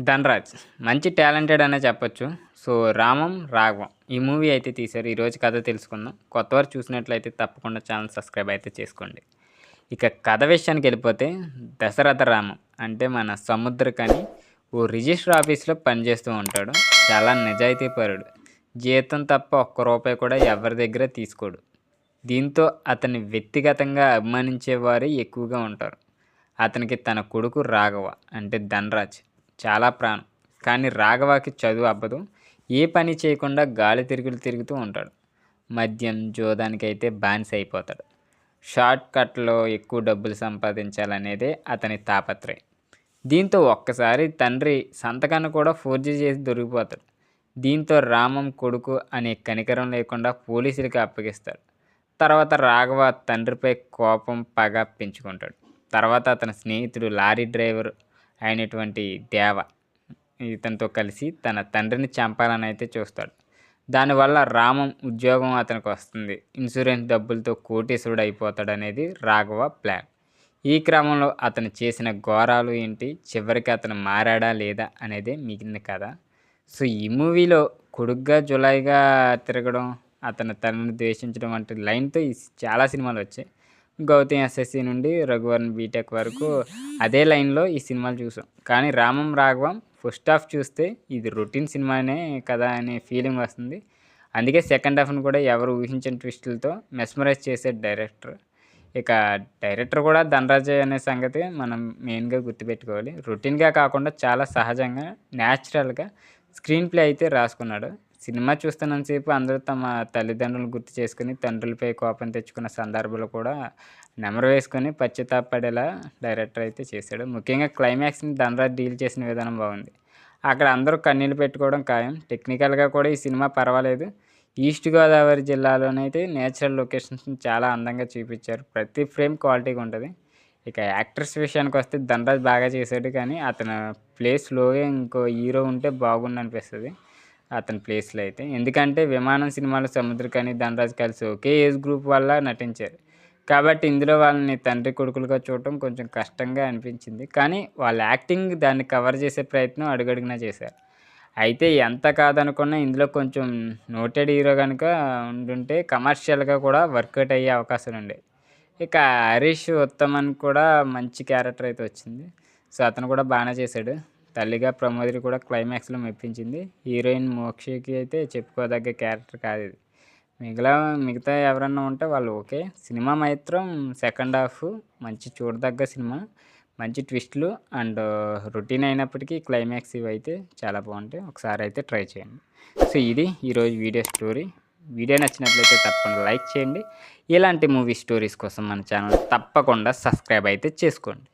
ధనరాజ్ మంచి టాలెంటెడ్ అనే చెప్పొచ్చు. సో, 'రామం రాఘవం' ఈ మూవీ అయితే తీశారు. ఈరోజు కథ తెలుసుకుందాం. కొత్తవారు చూసినట్లయితే తప్పకుండా ఛానల్ సబ్స్క్రైబ్ అయితే చేసుకోండి. ఇక కథ విషయానికెళ్ళిపోతే, దశరథ రామం అంటే మన సముద్రకని ఓ రిజిస్టర్ ఆఫీస్‌లో పనిచేస్తూ ఉంటాడు. చాలా నిజాయితీపరుడు. జీతం తప్ప ఒక్క రూపాయి కూడా ఎవరి దగ్గర తీసుకోడు. దీంతో అతన్ని వ్యక్తిగతంగా అభిమానించేవారే ఎక్కువగా ఉంటారు. అతనికి తన కొడుకు రాఘవ అంటే ధనరాజ్ చాలా ప్రాణం. కానీ రాఘవకి చదువు అబ్బదు. ఏ పని చేయకుండా గాలి తిరుగుతూ ఉంటాడు. మద్యం, జూదానికైతే బానిస అయిపోతాడు. షార్ట్ కట్లో ఎక్కువ డబ్బులు సంపాదించాలనేదే అతని తాపత్రయం. దీంతో ఒక్కసారి తండ్రి సంతకాన్ని కూడా ఫోర్జరీ చేసి దొరికిపోతాడు. దీంతో రామం కొడుకు అనే కనికరం లేకుండా పోలీసులకి అప్పగిస్తాడు. తర్వాత రాఘవ తండ్రిపై కోపం, పగ పెంచుకుంటాడు. తర్వాత అతని స్నేహితుడు లారీ డ్రైవర్ అయినటువంటి దేవ ఇతనితో కలిసి తన తండ్రిని చంపాలని అయితే చూస్తాడు. దానివల్ల రామం ఉద్యోగం అతనికి వస్తుంది. ఇన్సూరెన్స్ డబ్బులతో కోటీశ్వరుడు అయిపోతాడు అనేది రాఘవ ప్లాన్. ఈ క్రమంలో అతను చేసిన ఘోరాలు ఏంటి, చివరికి అతను మారాడా లేదా అనేదే మిగిలిన కథ. సో, ఈ మూవీలో కొడుగ్గా జులాయిగా తిరగడం, అతని తనని ద్వేషించడం వంటి లైన్తో చాలా సినిమాలు వచ్చాయి. గౌతమ్ ఎస్ఎస్సి నుండి రఘువరన్ బీటెక్ వరకు అదే లైన్లో ఈ సినిమాలు చూసాం. కానీ రామం రాఘవం ఫస్ట్ హాఫ్ చూస్తే ఇది రొటీన్ సినిమానే కదా అనే ఫీలింగ్ వస్తుంది. అందుకే సెకండ్ హాఫ్ను కూడా ఎవరు ఊహించని ట్విస్టులతో మెస్మరైజ్ చేసే డైరెక్టర్. ఇక డైరెక్టర్ కూడా ధనరాజ్ అనే సంగతి మనం మెయిన్గా గుర్తుపెట్టుకోవాలి. రొటీన్గా కాకుండా చాలా సహజంగా, న్యాచురల్గా స్క్రీన్ ప్లే అయితే రాసుకున్నాడు. సినిమా చూస్తున్నంతసేపు అందరూ తమ తల్లిదండ్రులను గుర్తు చేసుకుని తండ్రులపై కోపం తెచ్చుకున్న సందర్భాలు కూడా నెమరు వేసుకొని పశ్చాత్తాపడేలా డైరెక్టర్ అయితే చేశాడు. ముఖ్యంగా క్లైమాక్స్ని ధనరాజ్ డీల్ చేసిన విధానం బాగుంది. అక్కడ అందరూ కన్నీళ్ళు పెట్టుకోవడం ఖాయం. టెక్నికల్గా కూడా ఈ సినిమా పర్వాలేదు. ఈస్ట్ గోదావరి జిల్లాలోనైతే నేచురల్ లొకేషన్స్ని చాలా అందంగా చూపించారు. ప్రతి ఫ్రేమ్ క్వాలిటీగా ఉంటుంది. ఇక యాక్టర్స్ విషయానికి వస్తే ధనరాజ్ బాగా చేశాడు. కానీ అతను ప్లేస్లో ఇంకో హీరో ఉంటే బాగుండు అనిపిస్తుంది అతని ప్లేస్లో అయితే. ఎందుకంటే విమానం సినిమాలో సముద్రకని, ధనరాజ్ కలిసి ఒకే ఏజ్ గ్రూప్ వల్ల నటించారు. కాబట్టి ఇందులో వాళ్ళని తండ్రి కొడుకులుగా చూడటం కొంచెం కష్టంగా అనిపించింది. కానీ వాళ్ళ యాక్టింగ్ దాన్ని కవర్ చేసే ప్రయత్నం అడుగడుగునా చేశారు. అయితే ఎంత కాదనుకున్నా ఇందులో కొంచెం నోటెడ్ హీరో కనుక ఉండుంటే కమర్షియల్గా కూడా వర్కౌట్ అయ్యే అవకాశాలు ఉండేవి. ఇక హరీష్ ఉత్తమన్ కూడా మంచి క్యారెక్టర్ అయితే వచ్చింది. సో, అతను కూడా బాగానే చేశాడు. తల్లిగా ప్రమోదిని కూడా క్లైమాక్స్లో మెప్పించింది. హీరోయిన్ మోక్షకి అయితే చెప్పుకోదగ్గ క్యారెక్టర్ కాదు ఇది. మిగతా ఎవరన్నా ఉంటే వాళ్ళు ఓకే. సినిమా మాత్రం సెకండ్ హాఫ్ మంచి చూడదగ్గ సినిమా. మంచి ట్విస్టులు అండ్ రొటీన్ అయినప్పటికీ క్లైమాక్స్ ఇవి అయితే చాలా బాగుంటాయి. ఒకసారి అయితే ట్రై చేయండి. సో, ఇది ఈరోజు వీడియో స్టోరీ. వీడియో నచ్చినట్లయితే తప్పకుండా లైక్ చేయండి. ఇలాంటి మూవీ స్టోరీస్ కోసం మన ఛానల్ తప్పకుండా సబ్స్క్రైబ్ అయితే చేసుకోండి.